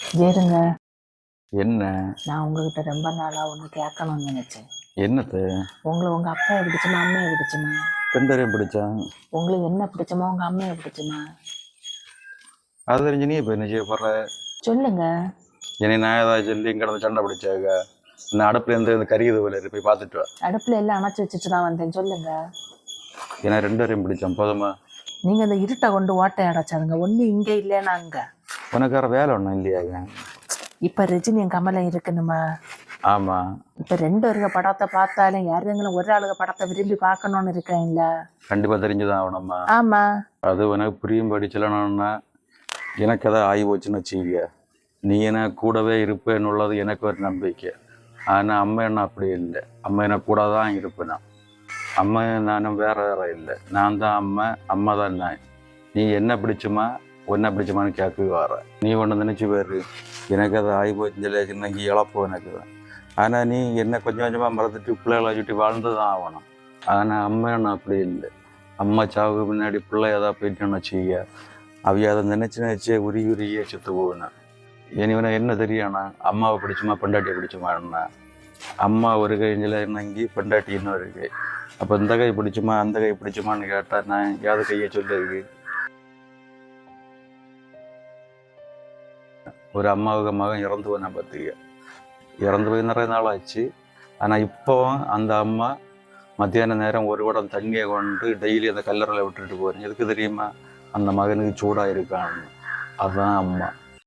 ஜேருங்க. என்ன? நான் உங்ககிட்ட ரொம்ப நாளா ஒன்று கேட்கணும்னு நினைச்சேன். என்னத்து? உங்களை உங்க அப்பாவை பிடிச்சுமா அம்மையை பிடிச்சுமா? பெண்டரையும் பிடிச்சான். உங்களுக்கு என்ன பிடிச்சுமா உங்க அம்மையை பிடிச்சுமா? அது தெரிஞ்சு நீ இப்போ என்ன செய்ய போற? சொல்லுங்க. என்னை நான் ஏதாவது சொல்லி கிடந்து சண்டை பிடிச்சாங்க. நான் அடுப்புல இருந்து இந்த கறியுது போல போய் பார்த்துட்டு வா. அடுப்புல எல்லாம் அணைச்சி வச்சுட்டு தான் வந்தேன். சொல்லுங்க. ஏன்னா ரெண்டரையும் பிடிச்சான் போதுமா? நீங்க அந்த இருட்டை கொண்டு ஓட்டை அடைச்சாருங்க. ஒண்ணு இங்க இல்லைன்னா அங்க. உனக்கு வேற வேலை ஒன்றும் இல்லையாங்க? இப்ப ரஜினியும் கமலம் இருக்கணுமா? ஆமா. இப்ப ரெண்டு பேருங்க படத்தை பார்த்தாலும் யாருங்களும் ஒரு ஆளுக படத்தை விரும்பி பார்க்கணும்னு இருக்கீங்களா? கண்டிப்பா தெரிஞ்சுதான் ஆகணும்மா. ஆமா. அது உனக்கு புரியும்படி சொல்லணும்னா எனக்கு எதாவது ஆகி போச்சுன்னு வச்சுக்க, நீ எனக்கு கூடவே இருப்பேன்னு உள்ளது எனக்கு ஒரு நம்பிக்கை. ஆனால் அம்மா என்ன அப்படி இல்லை. அம்மா எனக்கு கூட தான் இருப்பேன். நான் அம்மா நானும் வேற வேற இல்லை. நான் தான் அம்மா, அம்மா தான் நான். நீ என்ன பிடிச்சுமா ஒன்றை பிடிச்சுமான்னு கேட்க வர. நீ ஒன்று நினச்சி போயிரு, எனக்கு அதை ஆகி போச்சுன்னு சொல்லி இன்னைக்கு இழப்போம் எனக்கு தான். ஆனால் நீ என்ன கொஞ்சம் கொஞ்சமாக மறந்துட்டு பிள்ளைகளை சுட்டி வாழ்ந்து தான் ஆகணும். ஆனால் அம்மா என்ன அப்படி இல்லை. அம்மா சாவுக்கு முன்னாடி பிள்ளை ஏதாவது போயிட்டோன்னு வச்சுக்க, அவைய அதை நினச்சி உருகியே செத்து போவேன். இனிவனை என்ன தெரியாண்ணா, அம்மாவை பிடிச்சுமா பெண்டாட்டியை பிடிச்சுமாண்ணா? அம்மா ஒரு கைஞ்சில் நங்கி பெண்டாட்டி இன்னொரு கை. அப்போ இந்த கை பிடிச்சுமா அந்த கை பிடிச்சுமான்னு கேட்டால் நான் யாவது கையை சொல்லிருக்கு? ஒரு அம்மாவுக்கு மகன் இறந்து போய் நான் பார்த்துக்க, இறந்து போய் நிறைய நாள் ஆச்சு. ஆனால் இப்போவும் அந்த அம்மா மத்தியான நேரம் ஒரு குடம் தண்ணியை கொண்டு டெய்லி அந்த கல்லறையில் விட்டுட்டு போகிறேன். எதுக்கு தெரியுமா? அந்த மகனுக்கு சூடாக இருக்கான்னு. அதுதான் அம்மா.